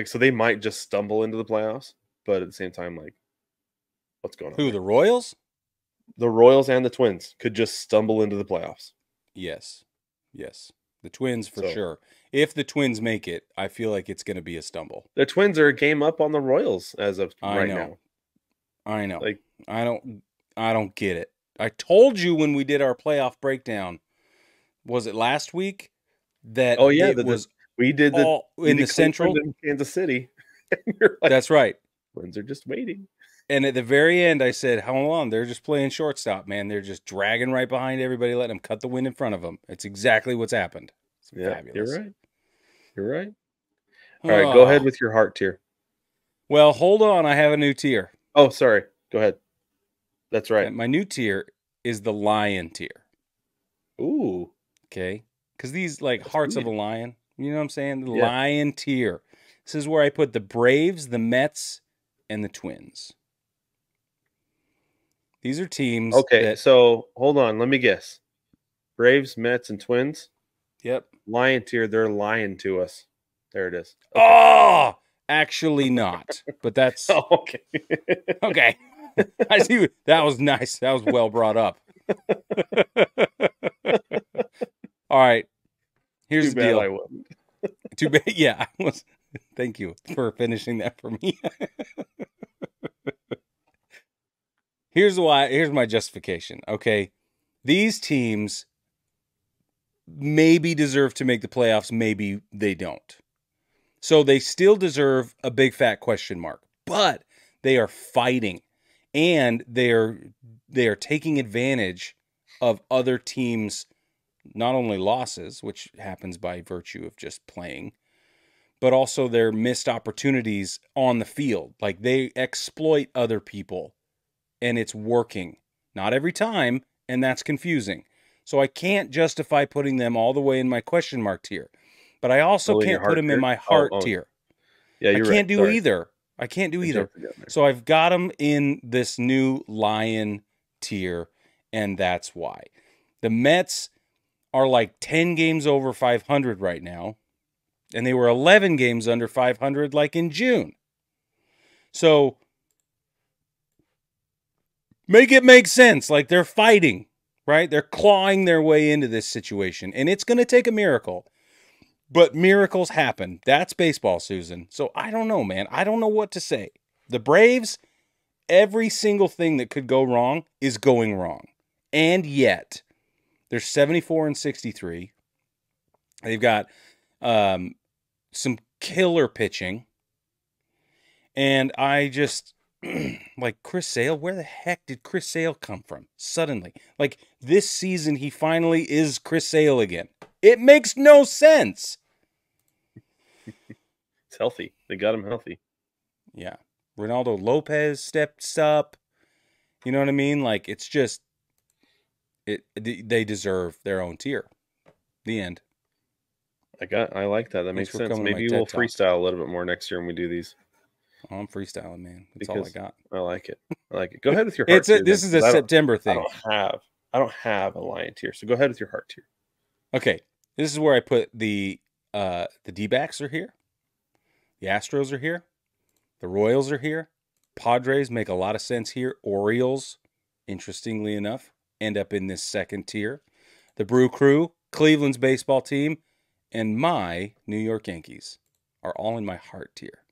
so they might just stumble into the playoffs. But at the same time, what's going on? Who, the Royals? The Royals and the Twins could just stumble into the playoffs. Yes. The Twins for sure. If the Twins make it, I feel like it's going to be a stumble. The Twins are a game up on the Royals as of right now. I know. I don't get it. I told you when we did our playoff breakdown, was it last week? That we did in the Central in Kansas City. That's right. Twins are just waiting. And at the very end, I said, hold on, they're just playing shortstop, man. They're just dragging right behind everybody, letting them cut the wind in front of them. It's exactly what's happened. It's fabulous. You're right. All right, go ahead with your heart tier. Well, hold on. I have a new tier. Oh, sorry. Go ahead. That's right. And my new tier is the lion tier. Ooh. Okay. Because these, hearts of a lion, you know what I'm saying? The lion tier. This is where I put the Braves, the Mets, and the Twins. These are teams. Okay, so hold on. Let me guess. Braves, Mets, and Twins. Yep. Lion tier. They're lying to us. There it is. Okay. Oh, actually not. But that's okay. Okay. I see. That was nice. That was well brought up. All right. Here's the deal. I wasn't. Too bad. Yeah, I was. Thank you for finishing that for me. Here's my justification. Okay. These teams maybe deserve to make the playoffs, maybe they don't. So they still deserve a big fat question mark, but they are fighting and they are taking advantage of other teams' not only losses, which happens by virtue of just playing, but also their missed opportunities on the field. Like they exploit other people and it's working. Not every time, and that's confusing. So I can't justify putting them all the way in my question mark tier. But I also can't put them in my heart tier. Yeah, you're right. I can't do either. I can't do either. So I've got them in this new lion tier, and that's why. The Mets are 10 games over 500 right now, and they were 11 games under 500 in June. So make it make sense. They're fighting, right? They're clawing their way into this situation, and it's going to take a miracle. But miracles happen. That's baseball, Susan. So I don't know, man. I don't know what to say. The Braves, every single thing that could go wrong is going wrong. And yet, they're 74-63. They've got some killer pitching. And I just, Chris Sale, where the heck did Chris Sale come from? Suddenly. This season, he finally is Chris Sale again. It makes no sense. It's healthy. They got him healthy. Yeah. Ronaldo Lopez steps up. You know what I mean? It's just, they deserve their own tier. The end. I like that. That makes sense. Maybe we'll freestyle a little bit more next year when we do these. Oh, I'm freestyling, man. That's all I got. I like it. Go ahead with your heart tier. This is a September thing. I don't have a lion tier. So go ahead with your heart tier. Okay. This is where I put the D-backs are here. The Astros are here. The Royals are here. Padres make a lot of sense here. Orioles, interestingly enough, end up in this second tier. The Brew Crew, Cleveland's baseball team, and my New York Yankees are all in my heart tier.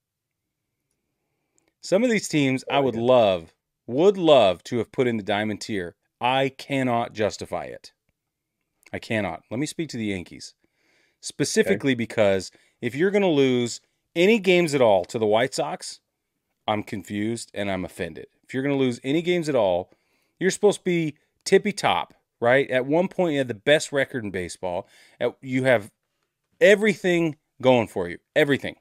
Some of these teams I would love to have put in the diamond tier. I cannot justify it. I cannot. Let me speak to the Yankees. Specifically because if you're going to lose any games at all to the White Sox, I'm confused and I'm offended. If you're going to lose any games at all, you're supposed to be tippy top, right? At one point, you had the best record in baseball. You have everything going for you, everything.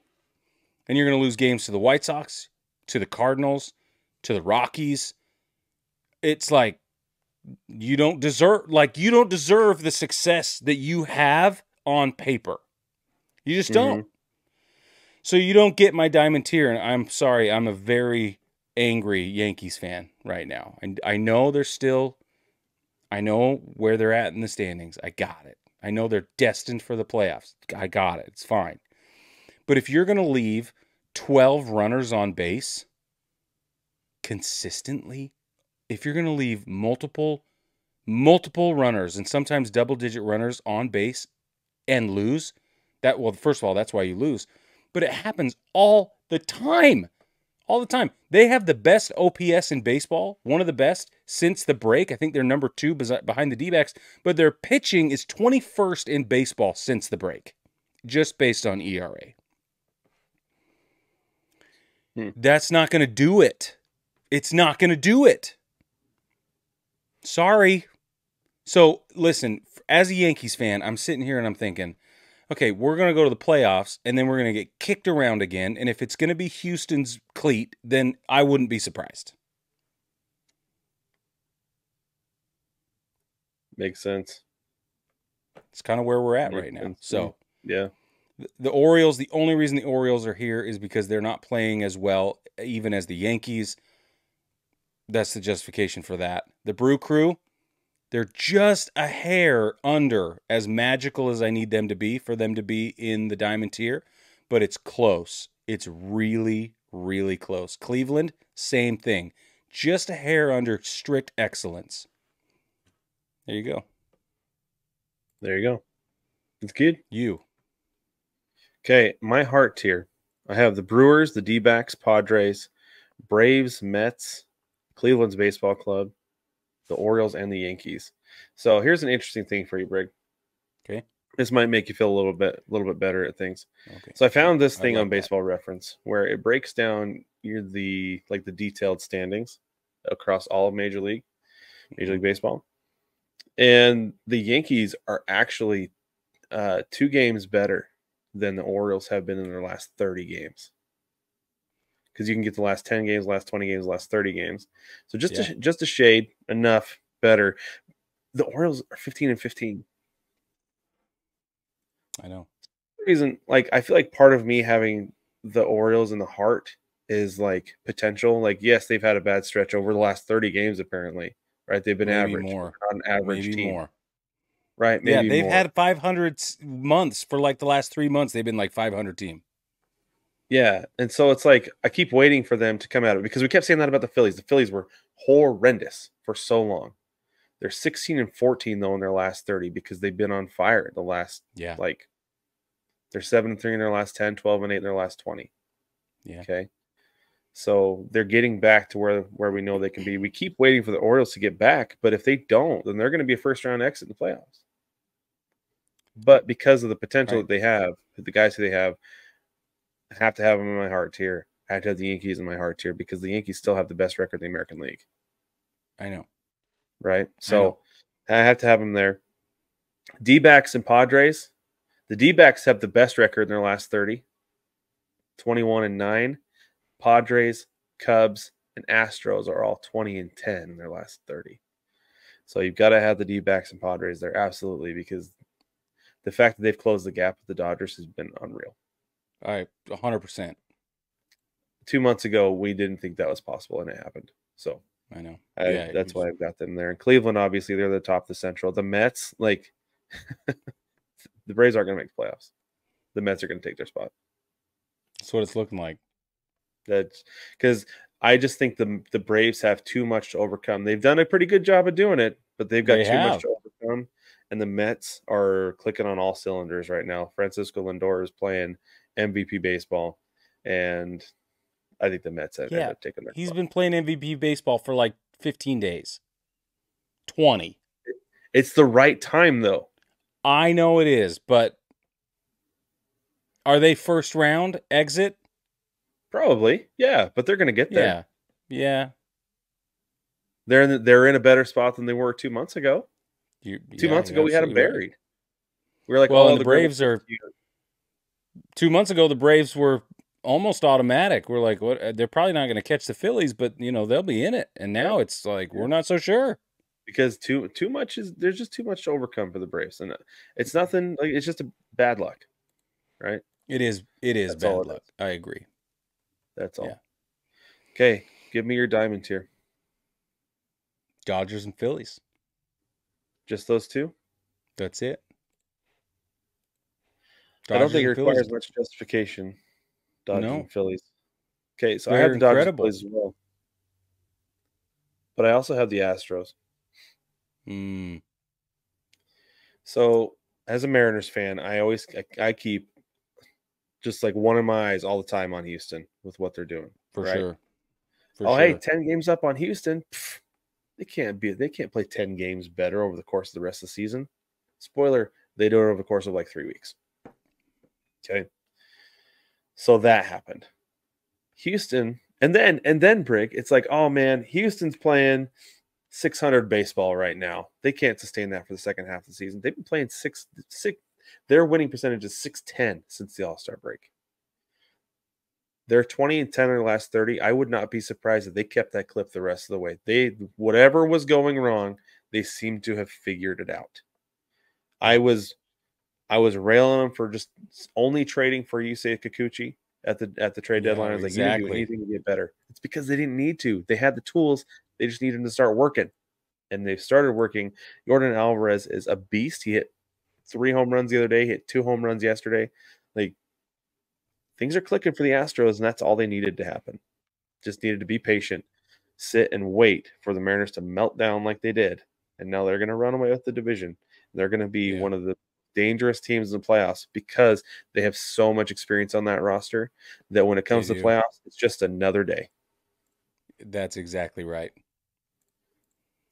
And you're going to lose games to the White Sox, to the Cardinals, to the Rockies. It's like you don't deserve the success that you have on paper. You just don't. So you don't get my diamond tier, and I'm sorry, I'm a very angry Yankees fan right now. And I know I know where they're at in the standings. I got it. I know they're destined for the playoffs. I got it. It's fine. But if you're going to leave 12 runners on base consistently, if you're going to leave multiple runners and sometimes double-digit runners on base and lose, first of all, that's why you lose. But it happens all the time. All the time. They have the best OPS in baseball, one of the best since the break. I think they're number 2 behind the D-backs, but their pitching is 21st in baseball since the break, just based on ERA. That's not going to do it. It's not going to do it. Sorry. So, listen, as a Yankees fan, I'm sitting here and I'm thinking, okay, we're going to go to the playoffs, and then we're going to get kicked around again, and if it's going to be Houston's cleat, then I wouldn't be surprised. Makes sense. It's kind of where we're at right now. So, yeah. The Orioles, the only reason the Orioles are here is because they're not playing as well, even as the Yankees. That's the justification for that. The Brew Crew, they're just a hair under as magical as I need them to be for them to be in the diamond tier, but it's close. It's really, really close. Cleveland, same thing. Just a hair under strict excellence. There you go. There you go. It's good. You. Okay, my heart tier. I have the Brewers, the D-backs, Padres, Braves, Mets, Cleveland's baseball club, the Orioles, and the Yankees. So here's an interesting thing for you, Brig. Okay. This might make you feel a little bit better at things. Okay. So I found this thing on Baseball Reference where it breaks down the detailed standings across all of Major League Baseball. And the Yankees are actually 2 games better than the Orioles have been in their last 30 games. Because you can get the last 10 games, last 20 games, last 30 games. So just a shade enough better. The Orioles are 15-15. I know. Reason, I feel like part of me having the Orioles in the heart is potential. Yes, they've had a bad stretch over the last 30 games, apparently. Right? They've been Maybe average. More. Not an average Maybe team. more. Right? Maybe they've more. had 500 months for the last 3 months. They've been 500 team. Yeah, and so it's I keep waiting for them to come out of it because we kept saying that about the Phillies. The Phillies were horrendous for so long. They're 16-14 though in their last 30 because they've been on fire the last they're 7-3 in their last 10, 12-8 in their last 20. Yeah. Okay. So they're getting back to where we know they can be. We keep waiting for the Orioles to get back, but if they don't, then they're going to be a first round exit in the playoffs. But because of the potential that they have, the guys who they have, I have to have them in my heart tier. I have to have the Yankees in my heart tier because the Yankees still have the best record in the American League. I know. Right? So I have to have them there. D-backs and Padres. The D-backs have the best record in their last 30. 21-9. Padres, Cubs, and Astros are all 20-10 in their last 30. So you've got to have the D-backs and Padres there, absolutely, because the fact that they've closed the gap with the Dodgers has been unreal. All right, 100%. 2 months ago, we didn't think that was possible, and it happened. So I know. That's why I've got them there. And Cleveland, obviously, they're the top of the Central. The Mets, the Braves aren't going to make the playoffs. The Mets are going to take their spot. That's what it's looking like. That's because I just think the Braves have too much to overcome. They've done a pretty good job of doing it, but they've got too much to overcome. And the Mets are clicking on all cylinders right now. Francisco Lindor is playing MVP baseball, and I think the Mets end up taking their He's spot. been playing MVP baseball for 15 days. 20. It's the right time, though. I know it is, but are they first round exit? Probably, yeah, but they're going to get there. Yeah. Yeah. They're in a better spot than they were 2 months ago. 2 Yeah, months you're ago, we had them absolutely right. buried. We were like, Well, oh, and the the Grail Braves are here. 2 months ago. The Braves were almost automatic. We're like, what? They're probably not going to catch the Phillies, but they'll be in it. And Yeah, now it's like yeah. we're not so sure. Because too much there's just too much to overcome for the Braves, and it's nothing like it's just a bad luck, right? It is. It is That's all bad it luck. is. I agree. That's Yeah. all. Okay, give me your diamond tier. Dodgers and Phillies. Just those two. That's it. I don't Dodgers think it and Phillies. requires much justification. Dodgers No, and Phillies. Okay, so I have they're the Dodgers and incredible. Phillies as well, but I also have the Astros. Mm, So as a Mariners fan, I keep just like one of my eyes all the time on Houston with what they're doing. for Right? sure. For Oh, hey, sure. 10 games up on Houston. Pff, they can't play 10 games better over the course of the rest of the season. Spoiler, they do it over the course of like 3 weeks. Okay. So that happened. Houston, and then Brig, it's like, oh man, Houston's playing 600 baseball right now. They can't sustain that for the second half of the season. They've been playing six. Their winning percentage is 610 since the All-Star break. They're 20 and 10 in their last 30. I would not be surprised if they kept that clip the rest of the way. Whatever was going wrong, they seem to have figured it out. I Yep. was railing them for just only trading for Yusei Kikuchi at the trade Yeah, deadline. I was like, you didn't do exactly. anything to get better. It's because they didn't need to. They had the tools. They just needed them to start working. And they've started working. Jordan Alvarez is a beast. He hit 3 home runs the other day, hit 2 home runs yesterday. Like, things are clicking for the Astros, and that's all they needed to happen. Just needed to be patient, sit and wait for the Mariners to melt down like they did. And now they're going to run away with the division. They're going to be Yeah, one of the dangerous teams in the playoffs because they have so much experience on that roster that when it they comes to do. playoffs, it's just another day. That's exactly right.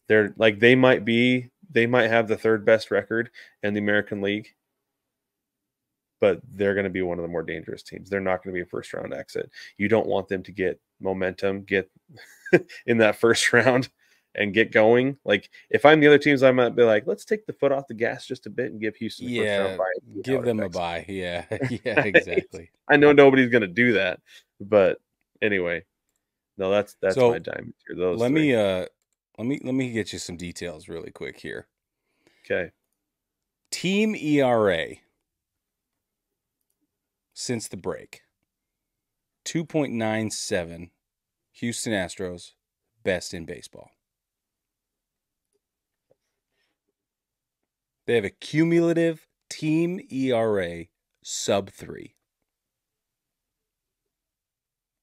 They're like they might have the third best record in the American League, but they're going to be one of the more dangerous teams. They're not going to be a first round exit. You don't want them to get momentum, get in that first round and get going. Like if I'm the other teams, I might be like, let's take the foot off the gas just a bit and give Houston a first round Yeah, bye and see how give it them a affects buy. Yeah, yeah, them. exactly. I know nobody's going to do that, but anyway, no, that's my So diamond here. Those let three. me let me get you some details really quick here. Okay. Team ERA since the break 2.97. Houston Astros, best in baseball. They have a cumulative team ERA sub 3.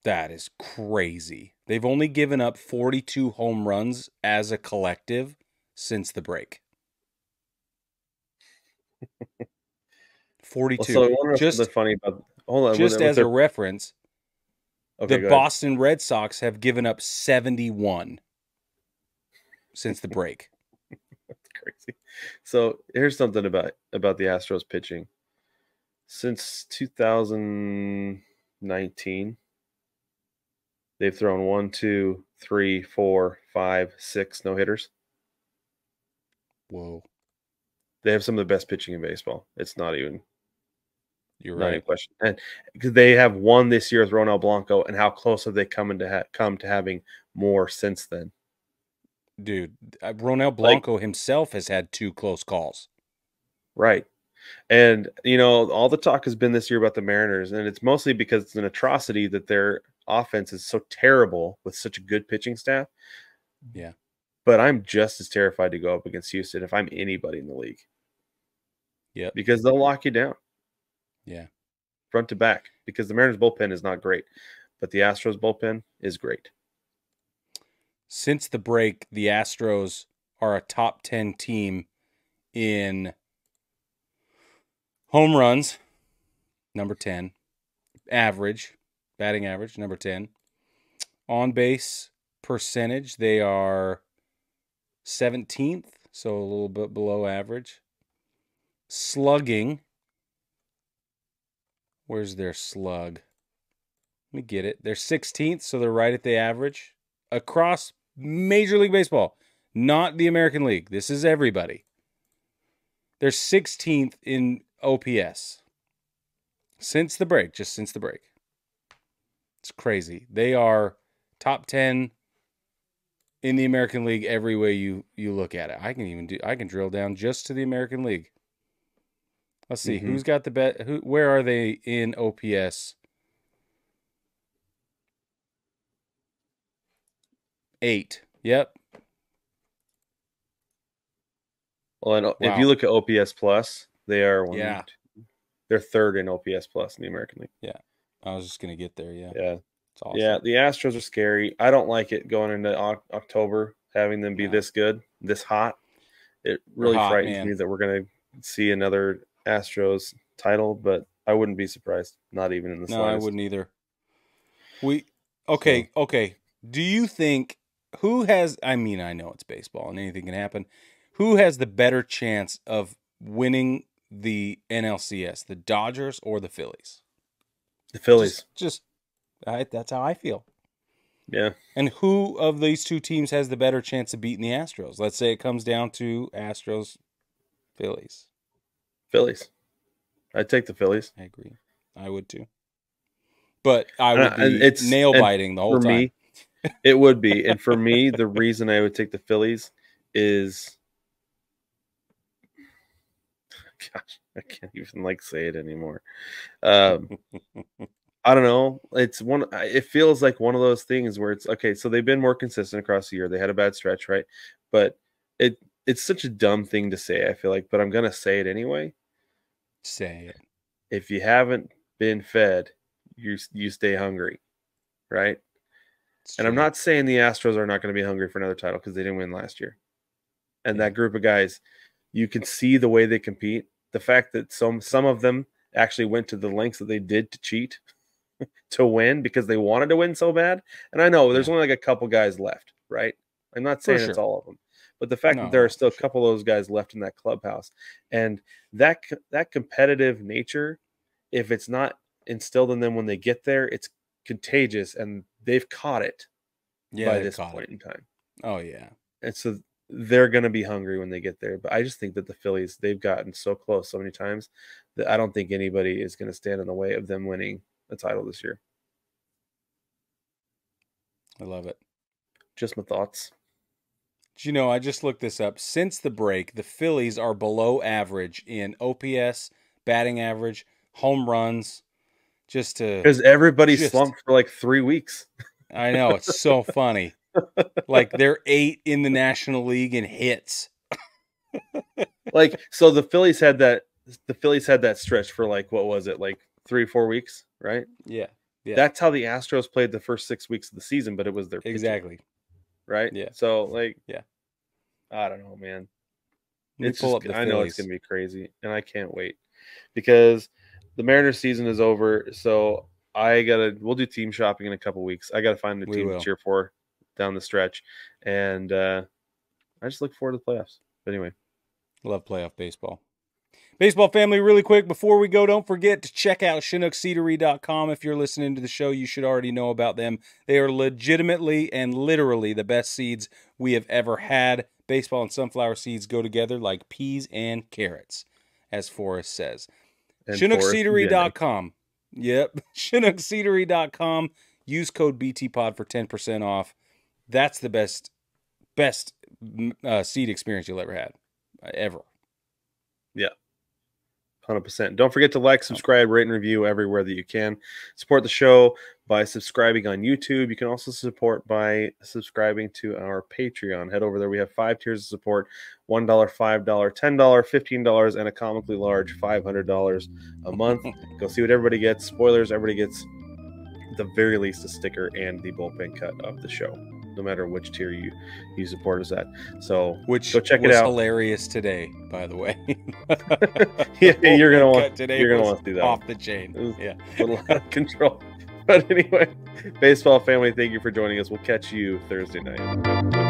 That is crazy. They've only given up 42 home runs as a collective since the break. Well, 42. so I want to know Just something funny about. Hold on, just with as a their. reference, the Okay, go ahead. Boston Red Sox have given up 71 since the break. Crazy. So here's something about the Astros pitching. Since 2019, they've thrown 1, 2, 3, 4, 5, 6 no hitters. Whoa. They have some of the best pitching in baseball. It's not even You're not even a right. question. And because they have won this year with Ronel Blanco, and how close have they come to having more since then? Dude, Ronel Like Blanco himself has had 2 close calls. right. And all the talk has been this year about the Mariners, and it's mostly because it's an atrocity that their offense is so terrible with such a good pitching staff. Yeah. But I'm just as terrified to go up against Houston if I'm anybody in the league Yep. because they'll lock you down Yeah. front to back because the Mariners bullpen is not great, but the Astros bullpen is great. Since the break, the Astros are a top 10 team in home runs, number 10. Average, batting average, number 10. On base percentage, they are 17th, so a little bit below average. Slugging, where's their slug? Let me get it. They're 16th, so they're right at the average across Major League Baseball, not the American League. This is everybody. They're 16th in OPS since the break, just since the break. It's crazy. They are top 10 in the American League every way you look at it. I can drill down just to the American League. Let's see who's got the bet. Where are they in OPS? 8. Yep. Well, and if you look at OPS plus, they are they're third in OPS plus in the American League. Yeah, I was just gonna get there. Yeah, it's awesome. Yeah, the Astros are scary. I don't like it going into October, having them be this good, this hot. It really frightens me that we're gonna see another Astros title, but I wouldn't be surprised. Not even in the slightest. No, I wouldn't either. Okay. Do you think who has? I mean, I know it's baseball and anything can happen. Who has the better chance of winning the NLCS, the Dodgers or the Phillies? The Phillies. That's how I feel. Yeah. And who of these two teams has the better chance of beating the Astros? Let's say it comes down to Astros, Phillies. Phillies. I'd take the Phillies. I agree. I would too. But I would be nail-biting the whole time. Me, it would be. And for me, the reason I would take the Phillies is... Gosh, I can't even say it anymore. I don't know. It feels like one of those things where it's okay. So they've been more consistent across the year. They had a bad stretch, right? But it's such a dumb thing to say, I feel like, but I'm gonna say it anyway. Say it. If you haven't been fed, you stay hungry, right? And I'm not saying the Astros are not going to be hungry for another title because they didn't win last year. And that group of guys, you can see the way they compete. The fact that some of them actually went to the lengths that they did to cheat to win because they wanted to win so bad. And I know there's only a couple guys left, right? I'm not saying it's all of them. But the fact that there are still a couple of those guys left in that clubhouse, and that competitive nature, if it's not instilled in them when they get there, it's contagious, and they've caught it by this point in time. Oh, yeah. And so they're going to be hungry when they get there. But I just think that the Phillies, they've gotten so close so many times that I don't think anybody is going to stand in the way of them winning the title this year. I love it. Just my thoughts. I just looked this up. Since the break, the Phillies are below average in OPS, batting average, home runs. Because everybody slumped for 3 weeks. I know. It's so funny. They're 8 in the National League in hits. So the Phillies had that stretch for what was it, 3 or 4 weeks, right? Yeah. That's how the Astros played the first 6 weeks of the season, but it was their pitching, exactly. right? Yeah. So yeah. I don't know, man. I know it's gonna be crazy, and I can't wait because the Mariners season is over. So we'll do team shopping in a couple weeks. I gotta find a team to cheer for down the stretch, and I just look forward to the playoffs. But anyway, love playoff baseball. Baseball family, really quick before we go, don't forget to check out ChinookSeedery.com. If you're listening to the show, you should already know about them. They are legitimately and literally the best seeds we have ever had. Baseball and sunflower seeds go together like peas and carrots, as Forrest says. ChinookSeedery.com. Yep. ChinookSeedery.com. Use code BTPod for 10% off. That's the best seed experience you'll ever have. Ever. Yeah. 100%. Don't forget to like, subscribe, rate, and review everywhere that you can. Support the show by subscribing on YouTube. You can also support by subscribing to our Patreon. Head over there. We have 5 tiers of support: $1, $5, $10, $15, and a comically large $500 a month. Go see what everybody gets. Spoilers, everybody gets at the very least a sticker and the bullpen cut of the show, no matter which tier you support us at. So go check it out. Hilarious today, by the way. Yeah, you're gonna want to do that. Off the chain. Yeah, a little out of control. But anyway, baseball family, thank you for joining us. We'll catch you Thursday night.